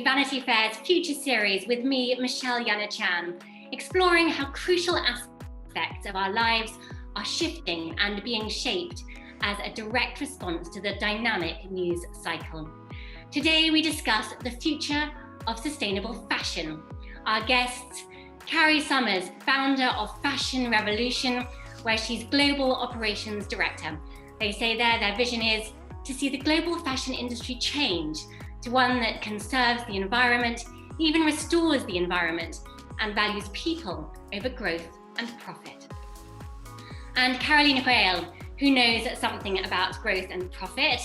Vanity Fair's Future Series with me, Michelle Jana Chan, exploring how crucial aspects of our lives are shifting and being shaped as a direct response to the dynamic news cycle. Today we discuss the future of sustainable fashion. Our guests, Carrie Summers, founder of Fashion Revolution, where she's Global Operations Director. They say their vision is to see the global fashion industry change to one that conserves the environment, even restores the environment, and values people over growth and profit. And Caroline Reyl, who knows something about growth and profit,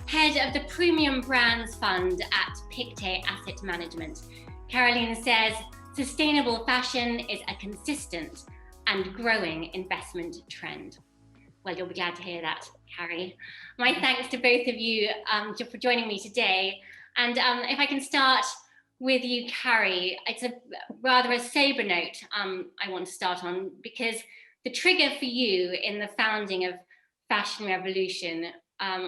head of the Premium Brands Fund at Pictet Asset Management. Caroline says sustainable fashion is a consistent and growing investment trend. Well, you'll be glad to hear that, Carrie. My thanks to both of you for joining me today. And if I can start with you, Carrie, it's rather a sober note I want to start on, because the trigger for you in the founding of Fashion Revolution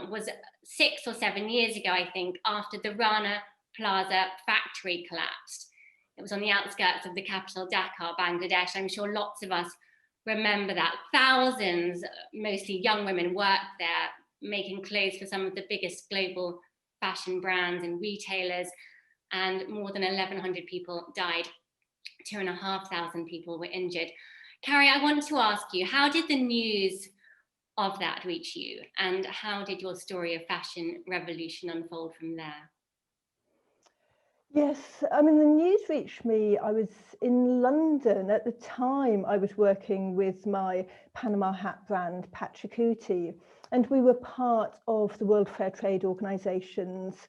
was 6 or 7 years ago, I think, after the Rana Plaza factory collapsed. It was on the outskirts of the capital, Dhaka, Bangladesh. I'm sure lots of us remember that. Thousands, mostly young women, worked there, making clothes for some of the biggest global fashion brands and retailers, and more than 1,100 people died. 2,500 people were injured. Carrie, I want to ask you, how did the news of that reach you, and how did your story of Fashion Revolution unfold from there? Yes, I mean, the news reached me. I was in London at the time. I was working with my Panama hat brand, Pachacuti, and we were part of the World Fair Trade Organization's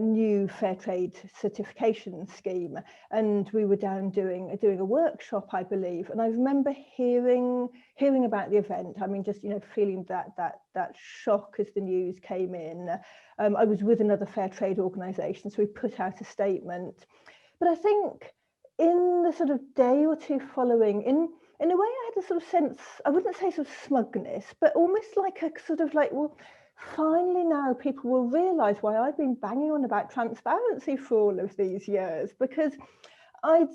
new fair trade certification scheme, and we were down doing a workshop, I believe. And I remember hearing about the event. I mean, just feeling that shock as the news came in. I was with another fair trade organisation, so we put out a statement. But I think in the sort of day or two following, in a way, I had a sort of sense, I wouldn't say sort of smugness, but almost like a sort of like, well, finally now people will realise why I've been banging on about transparency for all of these years, because I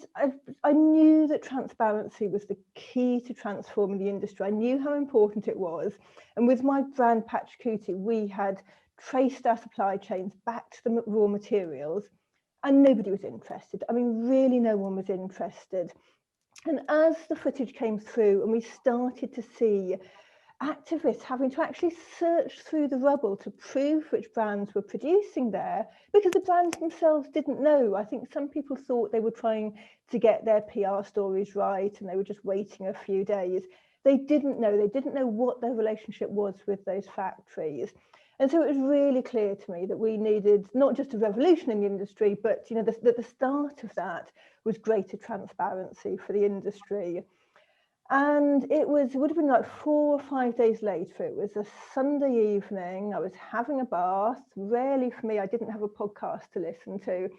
knew that transparency was the key to transforming the industry. I knew how important it was. And with my brand Pachacuti, we had traced our supply chains back to the raw materials, and nobody was interested. I mean, really no one was interested. And as the footage came through and we started to see activists having to actually search through the rubble to prove which brands were producing there, because the brands themselves didn't know. I think some people thought they were trying to get their PR stories right and they were just waiting a few days. They didn't know what their relationship was with those factories. And so it was really clear to me that we needed not just a revolution in the industry, but that the start of that was greater transparency for the industry. And it would have been like 4 or 5 days later. It was a Sunday evening. I was having a bath. Rarely for me, I didn't have a podcast to listen to.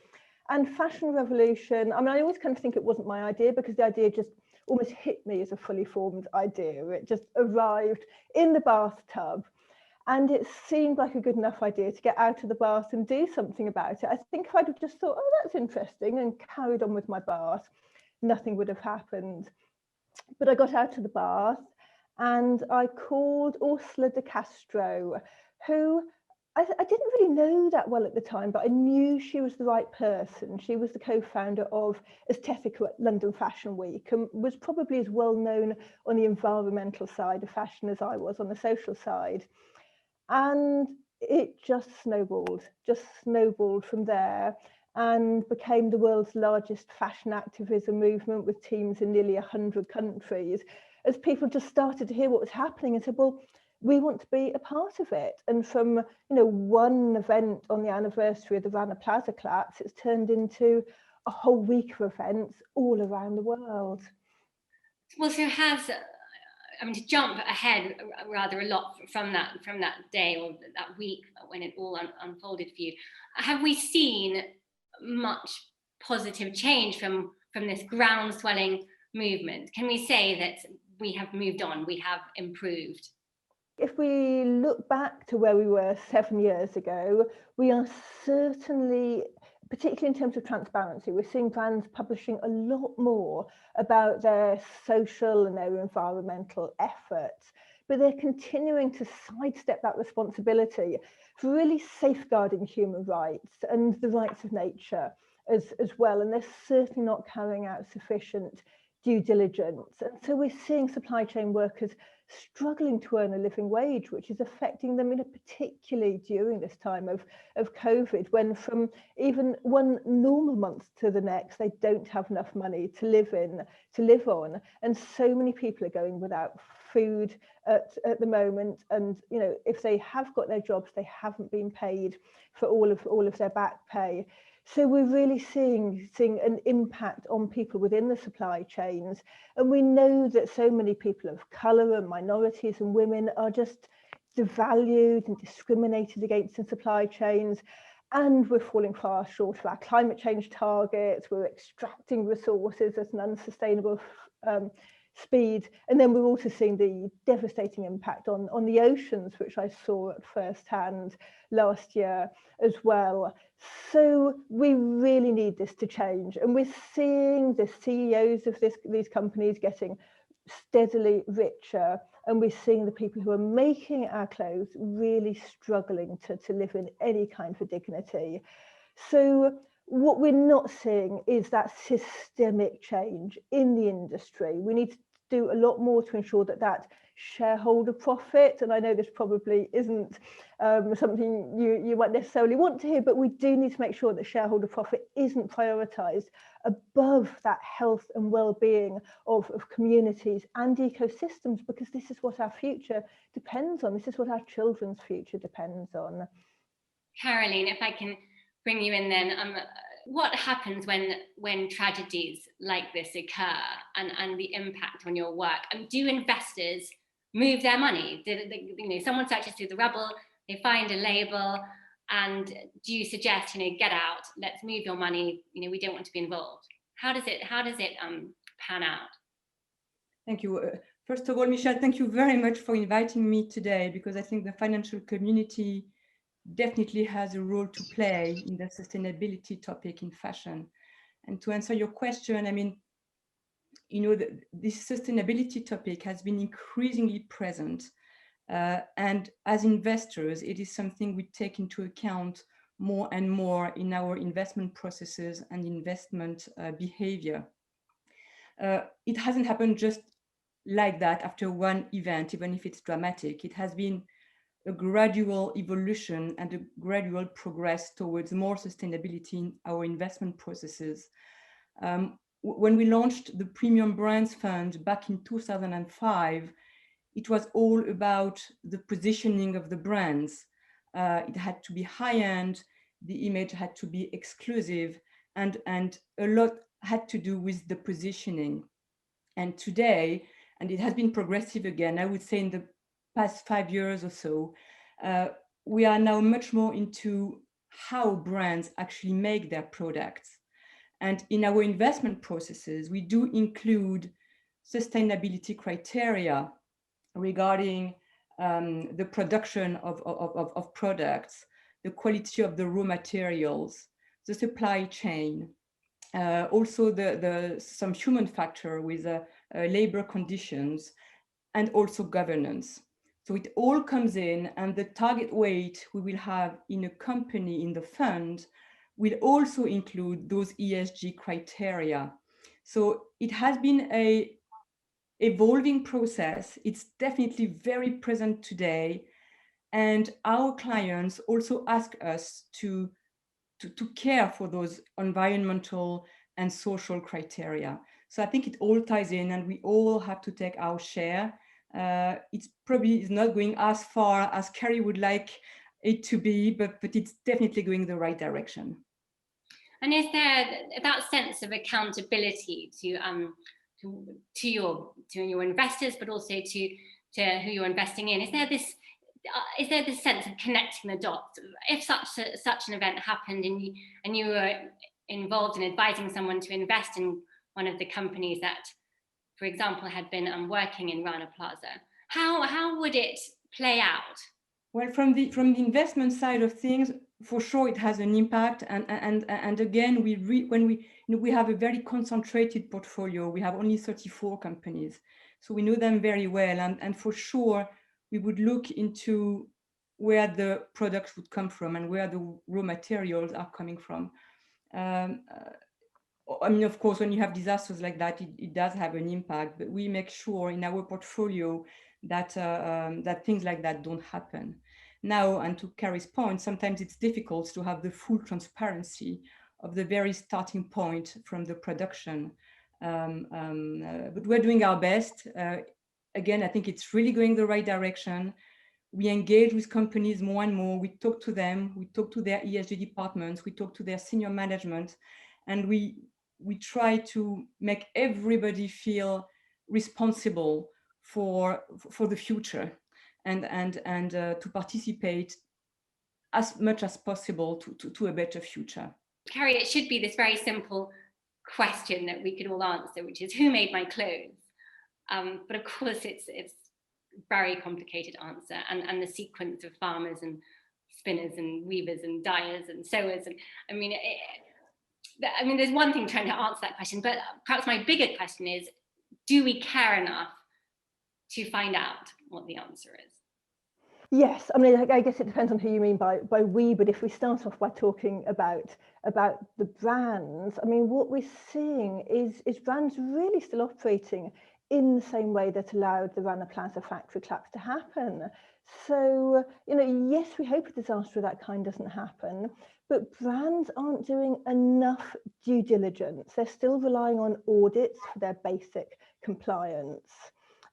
And Fashion Revolution, I mean, I always kind of think it wasn't my idea, because the idea just almost hit me as a fully formed idea. It just arrived in the bathtub. And it seemed like a good enough idea to get out of the bath and do something about it. I think if I'd have just thought, oh, that's interesting, and carried on with my bath, nothing would have happened. But I got out of the bath and I called Ursula de Castro, who I didn't really know that well at the time, but I knew she was the right person. She was the co-founder of Aesthetica at London Fashion Week, and was probably as well known on the environmental side of fashion as I was on the social side. And it just snowballed from there, and became the world's largest fashion activism movement, with teams in nearly 100 countries, as people just started to hear what was happening and said, well, we want to be a part of it. And from one event on the anniversary of the Rana Plaza collapse, it's turned into a whole week of events all around the world. Well, so to jump ahead rather a lot from that day or that week when it all unfolded for you, have we seen much positive change from this ground swelling movement? Can we say that we have moved on, we have improved? If we look back to where we were 7 years ago, we are certainly particularly in terms of transparency. We're seeing brands publishing a lot more about their social and their environmental efforts, but they're continuing to sidestep that responsibility for really safeguarding human rights and the rights of nature as well. And they're certainly not carrying out sufficient due diligence. And so we're seeing supply chain workers struggling to earn a living wage, which is affecting them, particularly during this time of COVID, when from even one normal month to the next, they don't have enough money to live on. And so many people are going without food at the moment. And if they have got their jobs, they haven't been paid for all of their back pay. So we're really seeing an impact on people within the supply chains. And we know that so many people of colour and minorities and women are just devalued and discriminated against in supply chains. And we're falling far short of our climate change targets. We're extracting resources at an unsustainable speed. And then we're also seeing the devastating impact on the oceans, which I saw at first hand last year as well. So we really need this to change. And we're seeing the CEOs of these companies getting steadily richer. And we're seeing the people who are making our clothes really struggling to live in any kind of dignity. So what we're not seeing is that systemic change in the industry. We need to do a lot more to ensure that shareholder profit, and I know this probably isn't something you might necessarily want to hear, but we do need to make sure that shareholder profit isn't prioritised above that health and well-being of communities and ecosystems, because this is what our future depends on. This is what our children's future depends on. Caroline, if I can bring you in then, what happens when tragedies like this occur and the impact on your work? Do investors move their money? Someone searches through the rubble, they find a label, and do you suggest, get out, let's move your money, we don't want to be involved? How does it pan out? Thank you. First of all, Michelle, thank you very much for inviting me today, because I think the financial community definitely has a role to play in the sustainability topic in fashion. And to answer your question, this sustainability topic has been increasingly present. And as investors, it is something we take into account more and more in our investment processes and investment behavior. It hasn't happened just like that after one event, even if it's dramatic. It has been a gradual evolution and a gradual progress towards more sustainability in our investment processes. When we launched the Premium Brands Fund back in 2005, it was all about the positioning of the brands. It had to be high-end, the image had to be exclusive, and a lot had to do with the positioning. And today, and it has been progressive again, I would say in the past 5 years or so, we are now much more into how brands actually make their products. And in our investment processes, we do include sustainability criteria regarding the production of products, the quality of the raw materials, the supply chain, also some human factor with labor conditions, and also governance. So it all comes in, and the target weight we will have in a company in the fund will also include those ESG criteria. So it has been an evolving process. It's definitely very present today. And our clients also ask us to care for those environmental and social criteria. So I think it all ties in, and we all have to take our share. It's probably is not going as far as Carrie would like it to be, but it's definitely going the right direction. And is there that sense of accountability to your investors, but also to who you're investing in? Is there this sense of connecting the dots? If such an event happened and you were involved in advising someone to invest in one of the companies that, for example, had been working in Rana Plaza, how would it play out? Well, from the investment side of things, for sure it has an impact, and again when we have a very concentrated portfolio. We have only 34 companies, so we know them very well, and for sure we would look into where the products would come from and where the raw materials are coming from. I mean, of course, when you have disasters like that, it does have an impact, but we make sure in our portfolio that that things like that don't happen. Now, and to Carrie's point, sometimes it's difficult to have the full transparency of the very starting point from the production. But we're doing our best. Again, I think it's really going the right direction. We engage with companies more and more. We talk to them. We talk to their ESG departments. We talk to their senior management, and we try to make everybody feel responsible for the future, and to participate as much as possible to a better future. Carrie, it should be this very simple question that we could all answer, which is, who made my clothes? But of course, it's a very complicated answer, and the sequence of farmers and spinners and weavers and dyers and sewers, and I mean, there's one thing trying to answer that question, but perhaps my bigger question is, do we care enough to find out what the answer is? Yes, I mean, I guess it depends on who you mean by we, but if we start off by talking about the brands, I mean, what we're seeing is brands really still operating in the same way that allowed the Rana Plaza factory collapse to happen. So, yes, we hope a disaster of that kind doesn't happen, but brands aren't doing enough due diligence. They're still relying on audits for their basic compliance.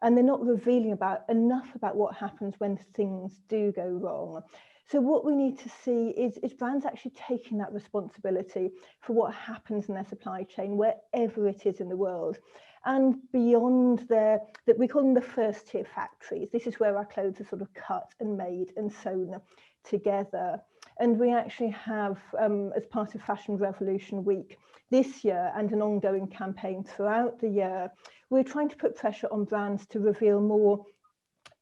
And they're not revealing enough about what happens when things do go wrong. So what we need to see is brands actually taking that responsibility for what happens in their supply chain, wherever it is in the world. And beyond that we call them the first tier factories. This is where our clothes are sort of cut and made and sewn together. And we actually have, as part of Fashion Revolution Week this year and an ongoing campaign throughout the year, we're trying to put pressure on brands to reveal more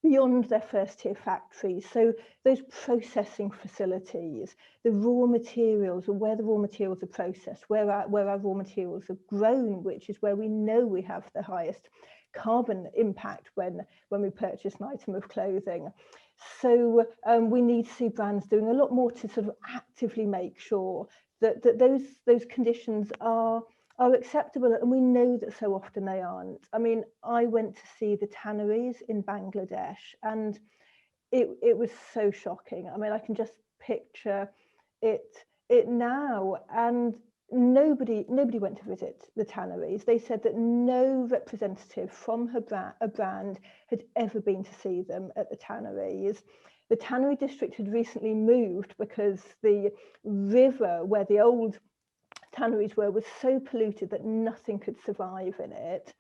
beyond their first tier factories. So those processing facilities, the raw materials, or where the raw materials are processed, where our raw materials are grown, which is where we know we have the highest carbon impact when we purchase an item of clothing. So we need to see brands doing a lot more to sort of actively make sure that those conditions are acceptable, and we know that so often they aren't. I mean, I went to see the tanneries in Bangladesh, and it was so shocking. I mean, I can just picture it now, and nobody went to visit the tanneries. They said that no representative from a brand had ever been to see them at the tanneries. The tannery district had recently moved because the river where the old tanneries was so polluted that nothing could survive in it.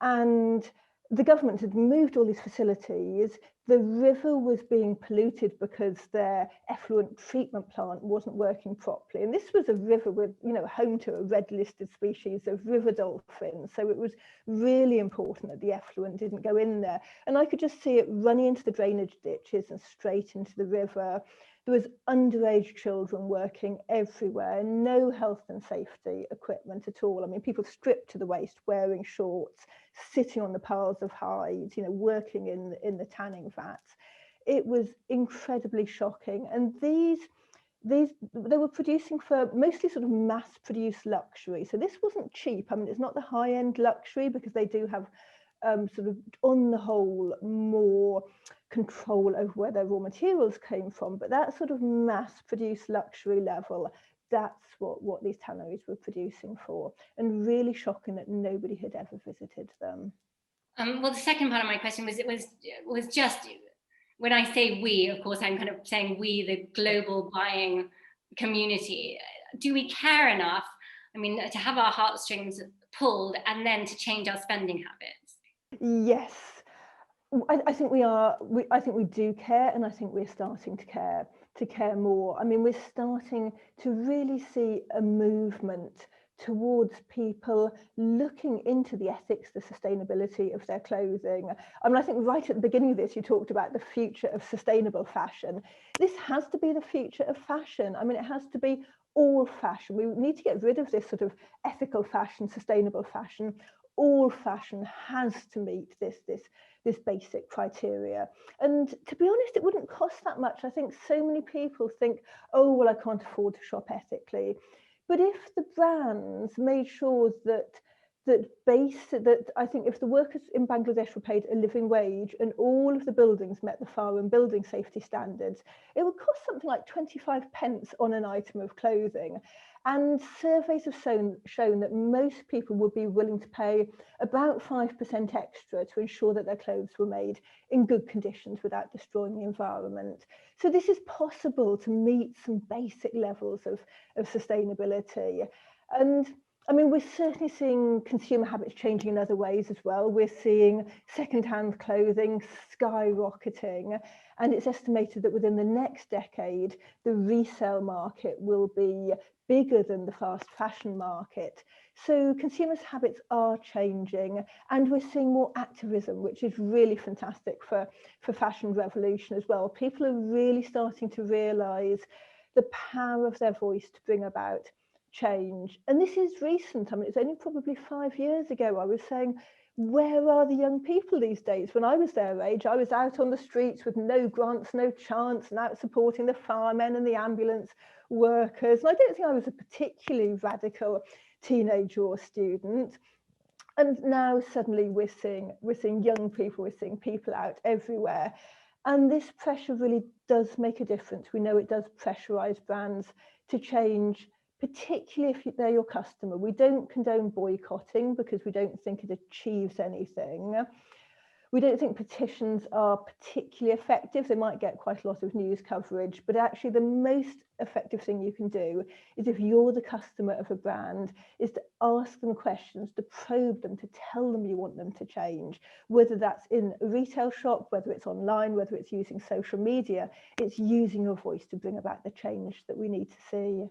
And the government had moved all these facilities. The river was being polluted because their effluent treatment plant wasn't working properly. And this was a river with, home to a red listed species of river dolphins. So it was really important that the effluent didn't go in there. And I could just see it running into the drainage ditches and straight into the river. There was underage children working everywhere, no health and safety equipment at all. I mean, people stripped to the waist, wearing shorts, sitting on the piles of hides, working in the tanning vats. It was incredibly shocking. And they were producing for mostly sort of mass-produced luxury. So this wasn't cheap. I mean, it's not the high-end luxury, because they do have sort of, on the whole, more control over where their raw materials came from, but that sort of mass-produced luxury level, that's what these tanneries were producing for, and really shocking that nobody had ever visited them. Well, the second part of my question was just, when I say we, of course, I'm kind of saying we, the global buying community. Do we care enough, I mean, to have our heartstrings pulled and then to change our spending habits? Yes. I think we are. I think we do care, and I think we're starting to care more. I mean, we're starting to really see a movement towards people looking into the ethics, the sustainability of their clothing. I mean, I think right at the beginning of this, you talked about the future of sustainable fashion. This has to be the future of fashion. I mean, it has to be all fashion. We need to get rid of this sort of ethical fashion, sustainable fashion. All fashion has to meet this basic criteria. And to be honest, it wouldn't cost that much. I think so many people think, oh, well, I can't afford to shop ethically. But if the brands made sure that I think if the workers in Bangladesh were paid a living wage and all of the buildings met the foreign building safety standards, it would cost something like 25 pence on an item of clothing. And surveys have shown that most people would be willing to pay about 5% extra to ensure that their clothes were made in good conditions without destroying the environment. So this is possible to meet some basic levels of sustainability. And I mean, we're certainly seeing consumer habits changing in other ways as well. We're seeing second-hand clothing skyrocketing, and it's estimated that within the next decade, the resale market will be bigger than the fast fashion market. So consumers' habits are changing, and we're seeing more activism, which is really fantastic for fashion revolution as well. People are really starting to realise the power of their voice to bring about change. And this is recent. I mean, it's only probably 5 years ago I was saying, where are the young people these days? When I was their age, I was out on the streets with no grants, no chance, and out supporting the firemen and the ambulance workers. And I don't think I was a particularly radical teenager or student. And now suddenly we're seeing young people, we're seeing people out everywhere. And this pressure really does make a difference. We know it does pressurize brands to change, particularly if they're your customer. We don't condone boycotting because we don't think it achieves anything. We don't think petitions are particularly effective. They might get quite a lot of news coverage, but actually the most effective thing you can do is, if you're the customer of a brand, is to ask them questions, to probe them, to tell them you want them to change, whether that's in a retail shop, whether it's online, whether it's using social media. It's using your voice to bring about the change that we need to see.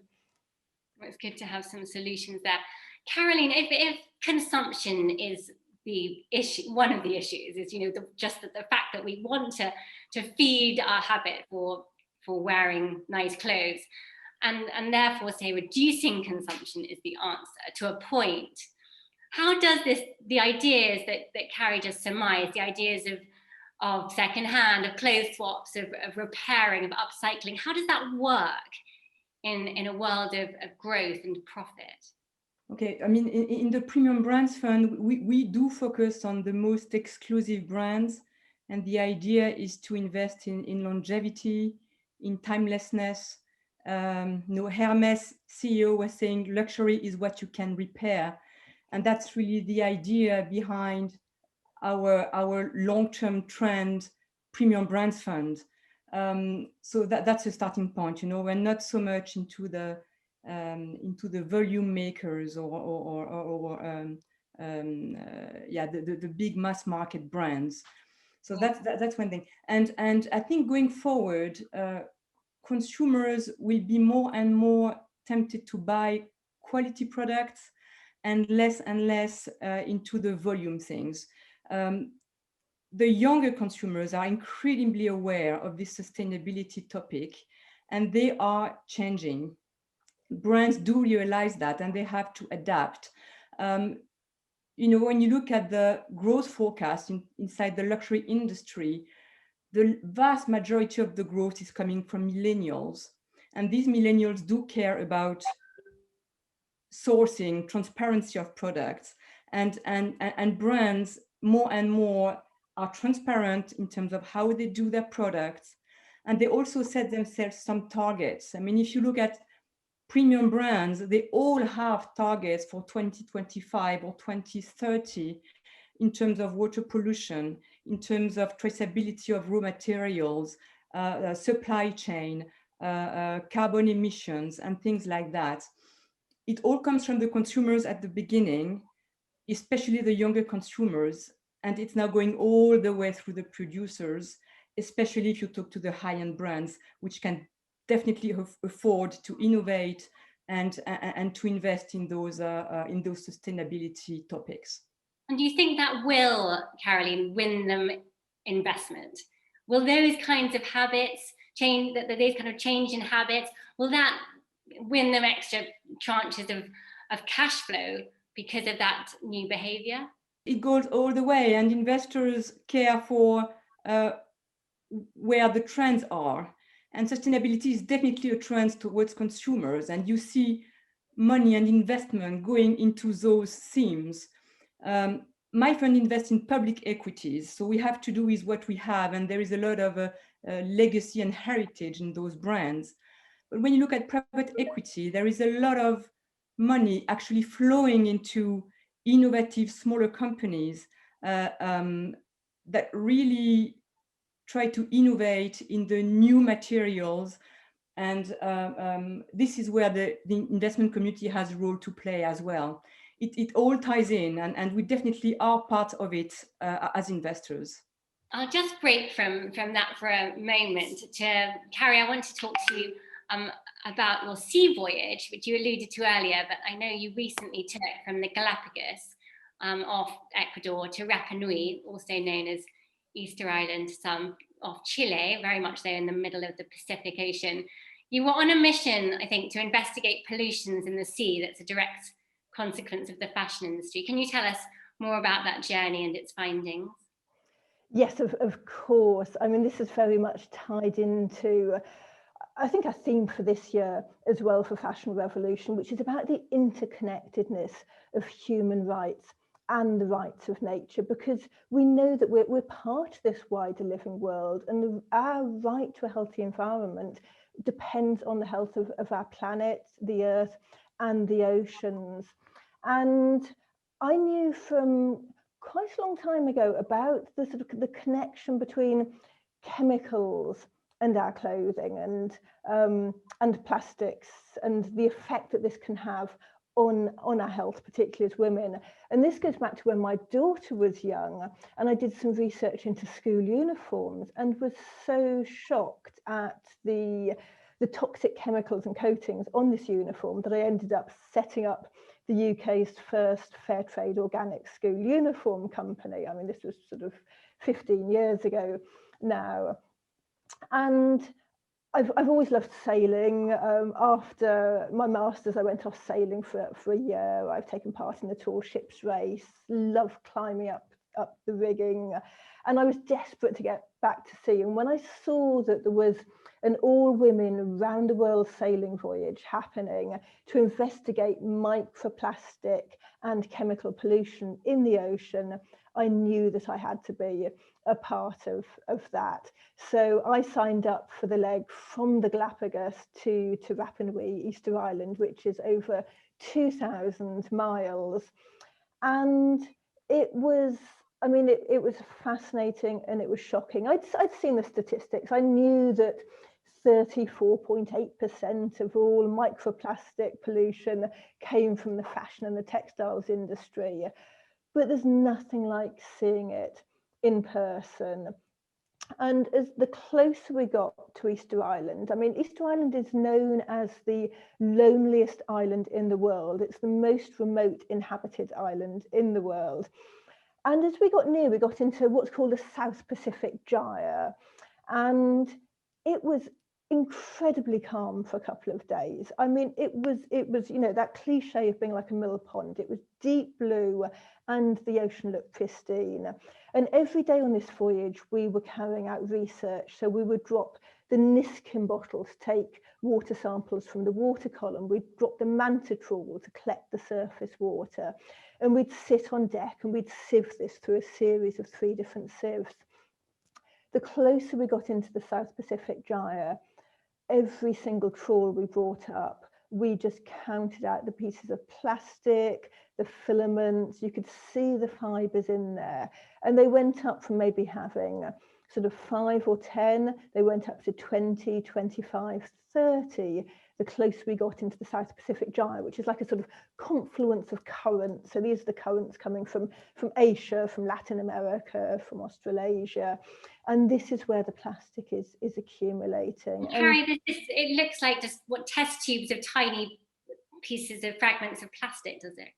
It's good to have some solutions there. Caroline, if consumption is the issue, one of the issues is, just the fact that we want to feed our habit for wearing nice clothes, and therefore say reducing consumption is the answer to a point. How does the ideas that Carrie just surmised, the ideas of secondhand, of clothes swaps, of repairing, of upcycling, how does that work in a world of growth and profit? Okay, I mean, in the Premium Brands Fund, we do focus on the most exclusive brands, and the idea is to invest in longevity, in timelessness. Hermes CEO was saying luxury is what you can repair, and that's really the idea behind our long-term trend Premium Brands Fund. So that's a starting point. We're not so much into the volume makers the big mass market brands. So that's one thing. And I think going forward, consumers will be more and more tempted to buy quality products and less into the volume things. The younger consumers are incredibly aware of this sustainability topic, and they are changing. Brands do realize that, and they have to adapt. When you look at the growth forecast inside the luxury industry, the vast majority of the growth is coming from millennials. And these millennials do care about sourcing, transparency of products, and brands more and more are transparent in terms of how they do their products. And they also set themselves some targets. I mean, if you look at premium brands, they all have targets for 2025 or 2030 in terms of water pollution, in terms of traceability of raw materials, supply chain, carbon emissions, and things like that. It all comes from the consumers at the beginning, especially the younger consumers, and it's now going all the way through the producers, especially if you talk to the high-end brands, which can definitely afford to innovate, and to invest in those sustainability topics. And do you think that will, Caroline, win them investment? Will those kinds of habits change, those kind of change in habits, will that win them extra tranches of cash flow because of that new behavior? It goes all the way, and investors care for where the trends are. And sustainability is definitely a trend towards consumers, and you see money and investment going into those themes. My fund invests in public equities, so we have to do with what we have, and there is a lot of legacy and heritage in those brands. But when you look at private equity, there is a lot of money actually flowing into innovative, smaller companies that really try to innovate in the new materials. And this is where the investment community has a role to play as well. It all ties in, and we definitely are part of it as investors. I'll just break from that for a moment. Carrie, I want to talk to you about your sea voyage, which you alluded to earlier, but I know you recently took from the Galapagos off Ecuador to Rapa Nui, also known as Easter Island, some off Chile, very much so in the middle of the Pacific Ocean. You were on a mission, I think, to investigate pollutions in the sea that's a direct consequence of the fashion industry. Can you tell us more about that journey and its findings? Yes, of course. I mean, this is very much tied into, I think, a theme for this year as well for Fashion Revolution, which is about the interconnectedness of human rights and the rights of nature, because we know that we're part of this wider living world, and our right to a healthy environment depends on the health of our planet, the earth, and the oceans. And I knew from quite a long time ago about the sort of the connection between chemicals and our clothing and plastics, and the effect that this can have on our health, particularly as women. And this goes back to when my daughter was young, and I did some research into school uniforms and was so shocked at the toxic chemicals and coatings on this uniform that I ended up setting up the UK's first fair trade organic school uniform company. I mean, this was sort of 15 years ago now. And I've always loved sailing. After my master's, I went off sailing for a year. I've taken part in the tall ships race, love climbing up the rigging. And I was desperate to get back to sea. And when I saw that there was an all-women round-the-world sailing voyage happening to investigate microplastic and chemical pollution in the ocean, I knew that I had to be a part of that. So I signed up for the leg from the Galapagos to Rapa Nui, Easter Island, which is over 2,000 miles. And it was, I mean, it was fascinating and it was shocking. I'd seen the statistics. I knew that 34.8% of all microplastic pollution came from the fashion and the textiles industry. But there's nothing like seeing it in person. And as the closer we got to Easter Island, I mean, Easter Island is known as the loneliest island in the world. It's the most remote inhabited island in the world. And as we got near, we got into what's called the South Pacific Gyre. And it was incredibly calm for a couple of days. I mean, it was, you know, that cliche of being like a mill pond. It was deep blue and the ocean looked pristine. And every day on this voyage, we were carrying out research. So we would drop the Niskin bottles, take water samples from the water column. We'd drop the manta trawl to collect the surface water. And we'd sit on deck and we'd sieve this through a series of 3 different sieves. The closer we got into the South Pacific Gyre, every single trawl we brought up, we just counted out the pieces of plastic, the filaments. You could see the fibers in there. And they went up from maybe having sort of 5 or 10, they went up to 20, 25, 30, the closer we got into the South Pacific Gyre, which is like a sort of confluence of currents. So these are the currents coming from Asia, from Latin America, from Australasia. And this is where the plastic is accumulating. Carrie, it looks like just what test tubes of tiny pieces of fragments of plastic, does it?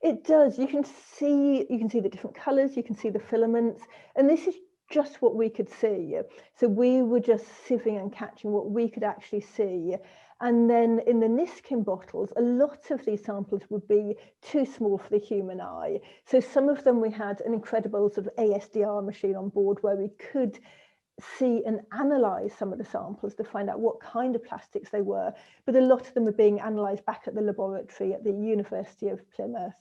It does. You can see the different colours, you can see the filaments, and this is just what we could see. So we were just sieving and catching what we could actually see. And then in the Niskin bottles, a lot of these samples would be too small for the human eye. So some of them we had an incredible sort of ASDR machine on board where we could see and analyze some of the samples to find out what kind of plastics they were. But a lot of them are being analyzed back at the laboratory at the University of Plymouth.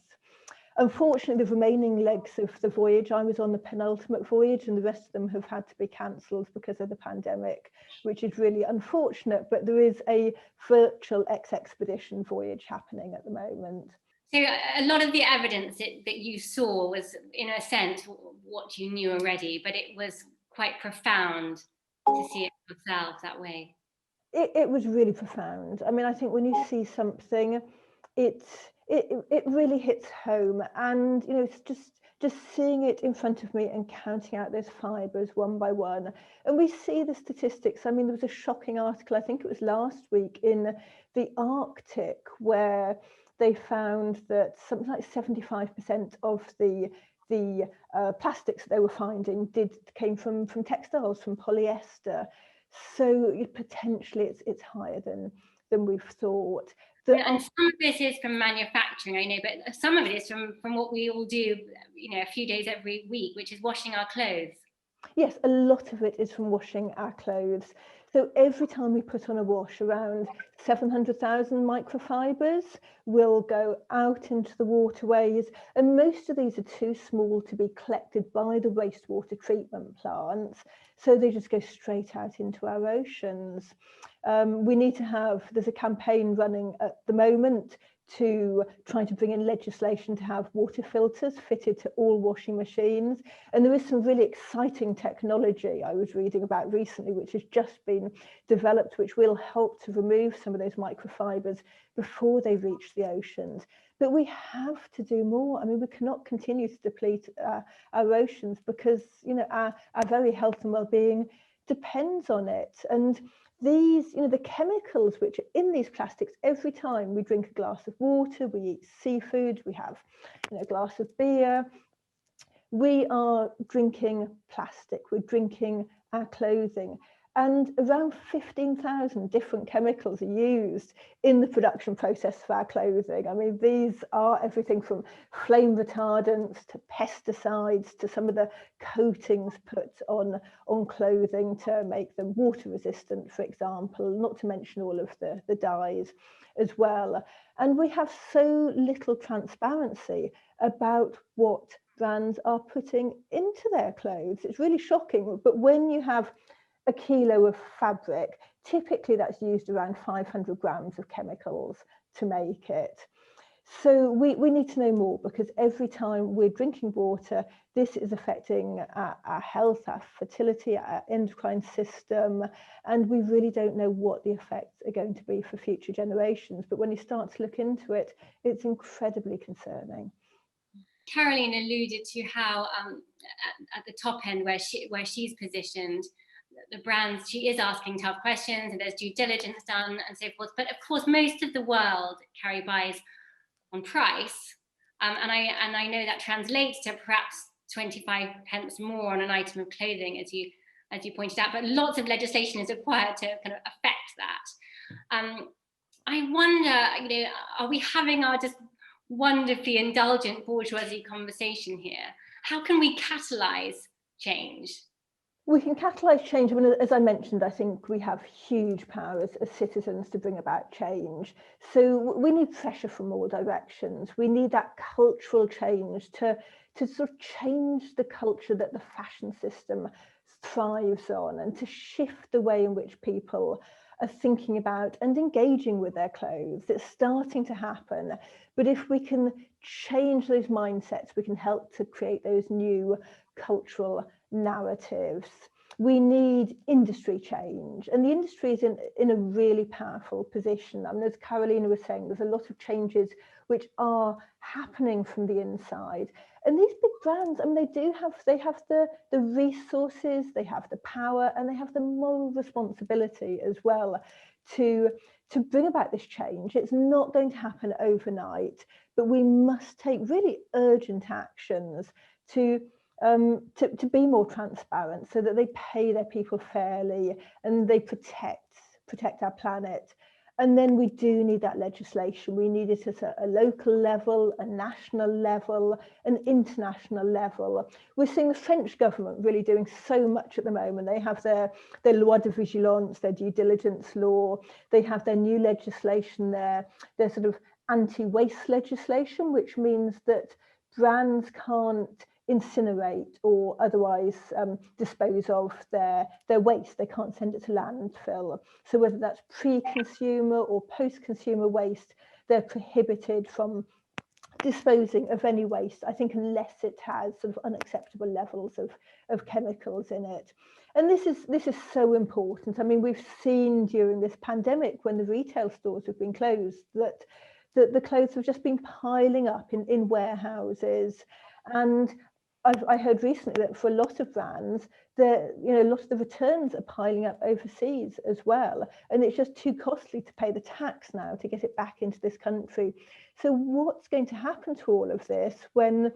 Unfortunately, the remaining legs of the voyage, I was on the penultimate voyage and the rest of them have had to be cancelled because of the pandemic, which is really unfortunate, but there is a virtual X-expedition voyage happening at the moment. So a lot of the evidence that you saw was, in a sense, what you knew already, but it was quite profound to see it yourself that way. It was really profound. I mean, I think when you see something, it really hits home, and you know, it's just seeing it in front of me and counting out those fibers one by one. And we see the statistics. I mean, there was a shocking article, I think it was last week, in the Arctic, where they found that something like 75% of the plastics that they were finding came from textiles, from polyester. So potentially it's higher than we've thought. And some of this is from manufacturing, I know, but some of it is from what we all do, you know, a few days every week, which is washing our clothes. Yes, a lot of it is from washing our clothes. So every time we put on a wash, around 700,000 microfibers will go out into the waterways, and most of these are too small to be collected by the wastewater treatment plants, so they just go straight out into our oceans. We need to have, there's a campaign running at the moment to try to bring in legislation to have water filters fitted to all washing machines. And there is some really exciting technology I was reading about recently, which has just been developed, which will help to remove some of those microfibers before they reach the oceans. But we have to do more. I mean, we cannot continue to deplete our oceans, because, you know, our very health and well-being depends on it. And these, you know, the chemicals which are in these plastics, every time we drink a glass of water, we eat seafood, we have, you know, a glass of beer, we are drinking plastic, we're drinking our clothing. And around 15,000 different chemicals are used in the production process for our clothing. I mean, these are everything from flame retardants to pesticides to some of the coatings put on clothing to make them water resistant, for example, not to mention all of the dyes as well. And we have so little transparency about what brands are putting into their clothes. It's really shocking. But when you have a kilo of fabric, typically that's used around 500 grams of chemicals to make it. So we need to know more, because every time we're drinking water, this is affecting our health, our fertility, our endocrine system, and we really don't know what the effects are going to be for future generations. But when you start to look into it, it's incredibly concerning. Caroline alluded to how at the top end where she's positioned, the brands, she is asking tough questions and there's due diligence done and so forth. But of course, most of the world, Carrie, buys on price. And I know that translates to perhaps 25 pence more on an item of clothing, as you pointed out, but lots of legislation is required to kind of affect that. I wonder, you know, are we having our just wonderfully indulgent bourgeoisie conversation here? How can we catalyze change? We can catalyse change. I mean, as I mentioned, I think we have huge power as citizens to bring about change. So we need pressure from all directions. We need that cultural change to sort of change the culture that the fashion system thrives on, and to shift the way in which people are thinking about and engaging with their clothes. It's starting to happen. But if we can change those mindsets, we can help to create those new cultural narratives. We need industry change, and the industry is in a really powerful position. I mean, as Carolina was saying, there's a lot of changes which are happening from the inside, And these big brands, I mean, they have the resources, they have the power, and they have the moral responsibility as well to bring about this change. It's not going to happen overnight, but we must take really urgent actions to be more transparent, so that they pay their people fairly and they protect our planet. And then we do need that legislation. We need it at a local level, a national level, an international level. We're seeing the French government really doing so much at the moment. They have their loi de vigilance, their due diligence law. They have their new legislation, their sort of anti-waste legislation, which means that brands can't incinerate or otherwise dispose of their waste. They can't send it to landfill. So whether that's pre-consumer or post-consumer waste, they're prohibited from disposing of any waste, I think, unless it has sort of unacceptable levels of chemicals in it. And this is so important. I mean, we've seen during this pandemic, when the retail stores have been closed, that the clothes have just been piling up in warehouses. And I heard recently that for a lot of brands, a lot of the returns are piling up overseas as well, and it's just too costly to pay the tax now to get it back into this country. So what's going to happen to all of this when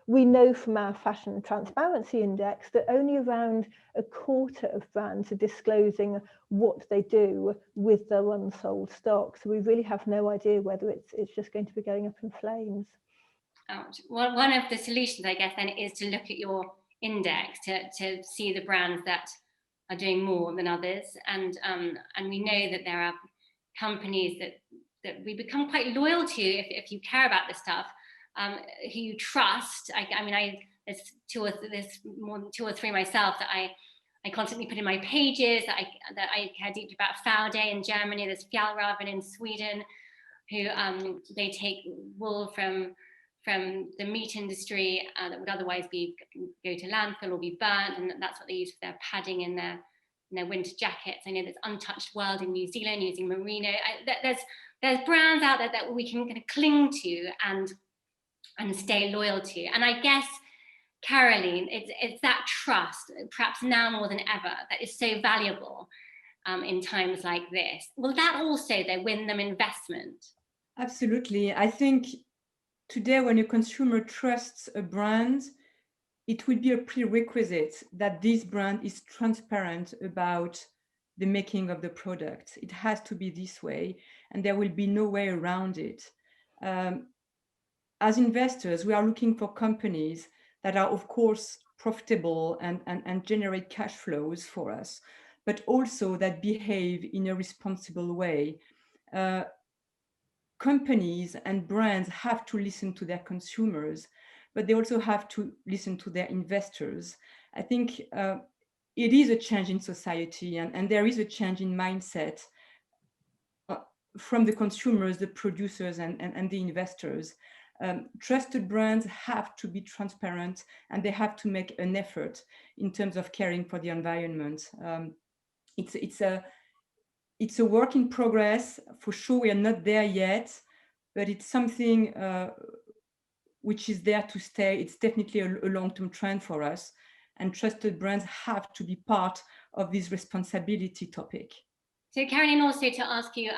we know from our Fashion Transparency Index that only around a quarter of brands are disclosing what they do with their unsold stock? So we really have no idea whether it's just going to be going up in flames. Well, one of the solutions, I guess, then is to look at your index to see the brands that are doing more than others, and we know that there are companies that we become quite loyal to if you care about this stuff, who you trust. There's more than two or three myself that I constantly put in my pages, that I care deeply about. Faude in Germany, there's Fjällräven in Sweden, who they take wool from the meat industry that would otherwise go to landfill or be burnt, and that's what they use for their padding in their winter jackets. I know there's Untouched World in New Zealand using merino. There's brands out there that we can kind of cling to and stay loyal to. And I guess, Caroline, it's that trust, perhaps now more than ever, that is so valuable in times like this. Will that also though win them investment? Absolutely. I think today, when a consumer trusts a brand, it will be a prerequisite that this brand is transparent about the making of the product. It has to be this way, and there will be no way around it. As investors, we are looking for companies that are, of course, profitable and generate cash flows for us, but also that behave in a responsible way. Companies and brands have to listen to their consumers, but they also have to listen to their investors. I think it is a change in society, and there is a change in mindset from the consumers, the producers, and the investors. Trusted brands have to be transparent, and they have to make an effort in terms of caring for the environment. It's a work in progress. For sure, we are not there yet, but it's something which is there to stay. It's definitely a long-term trend for us, and trusted brands have to be part of this responsibility topic. So, Caroline, also to ask you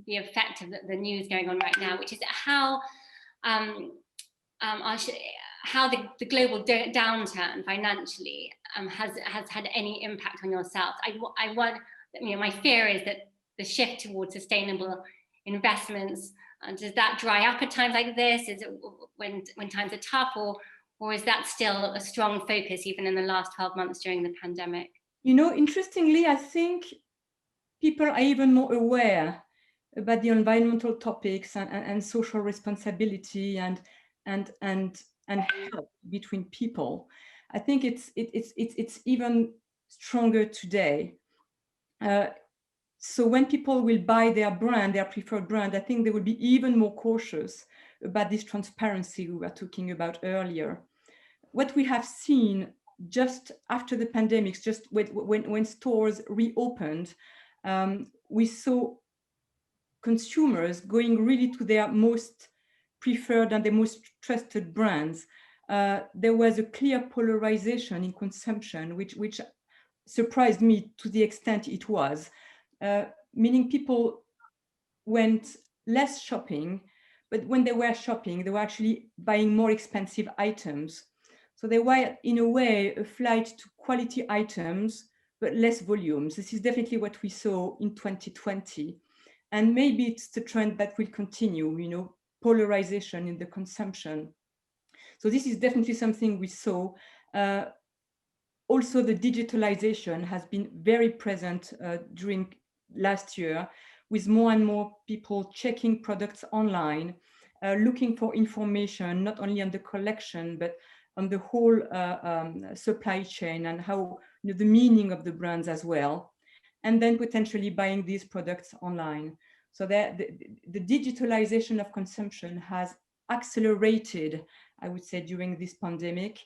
the effect of the news going on right now, which is how the global downturn financially has had any impact on yourself. My fear is that the shift towards sustainable investments, does that dry up at times like this? Is it when times are tough, or is that still a strong focus even in the last 12 months during the pandemic? Interestingly, I think people are even more aware about the environmental topics and social responsibility and help between people. I think it's even stronger today. So when people will buy their preferred brand, I think they will be even more cautious about this transparency we were talking about earlier. What we have seen just after the pandemic, just when stores reopened, we saw consumers going really to their most preferred and the most trusted brands, there was a clear polarization in consumption, which surprised me to the extent it was, meaning people went less shopping, but when they were shopping, they were actually buying more expensive items. So they were, in a way, a flight to quality items, but less volumes. This is definitely what we saw in 2020. And maybe it's the trend that will continue, you know, polarization in the consumption. So this is definitely something we saw. Also, the digitalization has been very present during last year, with more and more people checking products online, looking for information, not only on the collection, but on the whole supply chain and how, you know, the meaning of the brands as well, and then potentially buying these products online. So that the digitalization of consumption has accelerated, I would say, during this pandemic,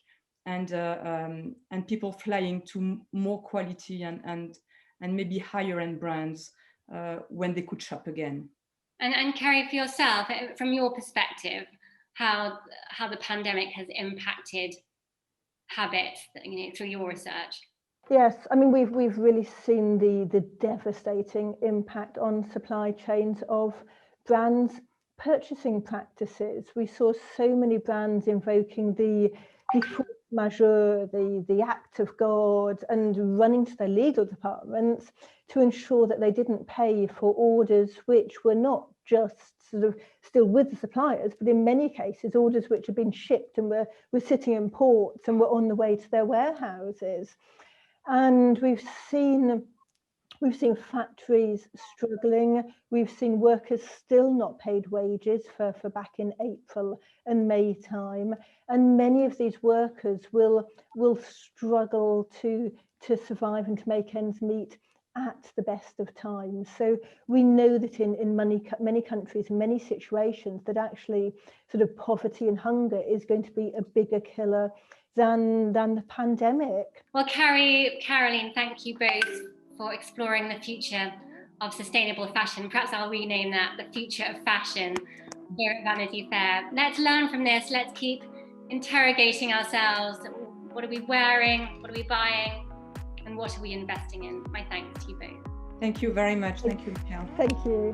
and people flying to more quality and maybe higher end brands when they could shop again. And Carrie, for yourself, from your perspective, how the pandemic has impacted habits, you know, through your research? Yes, I mean, we've really seen the devastating impact on supply chains of brands' purchasing practices. We saw so many brands invoking the force majeure, the act of God, and running to their legal departments to ensure that they didn't pay for orders which were not just sort of still with the suppliers, but in many cases orders which had been shipped and were sitting in ports and were on the way to their warehouses. And we've seen factories struggling. We've seen workers still not paid wages for back in April and May time. And many of these workers will struggle to survive and to make ends meet at the best of times. So we know that in many countries, in many situations, that actually sort of poverty and hunger is going to be a bigger killer than the pandemic. Well, Carrie, Caroline, thank you both for exploring the future of sustainable fashion. Perhaps I'll rename that the future of fashion here at Vanity Fair. Let's learn from this. Let's keep interrogating ourselves. What are we wearing? What are we buying? And what are we investing in? My thanks to you both. Thank you very much. Thank you, Michelle. Thank you.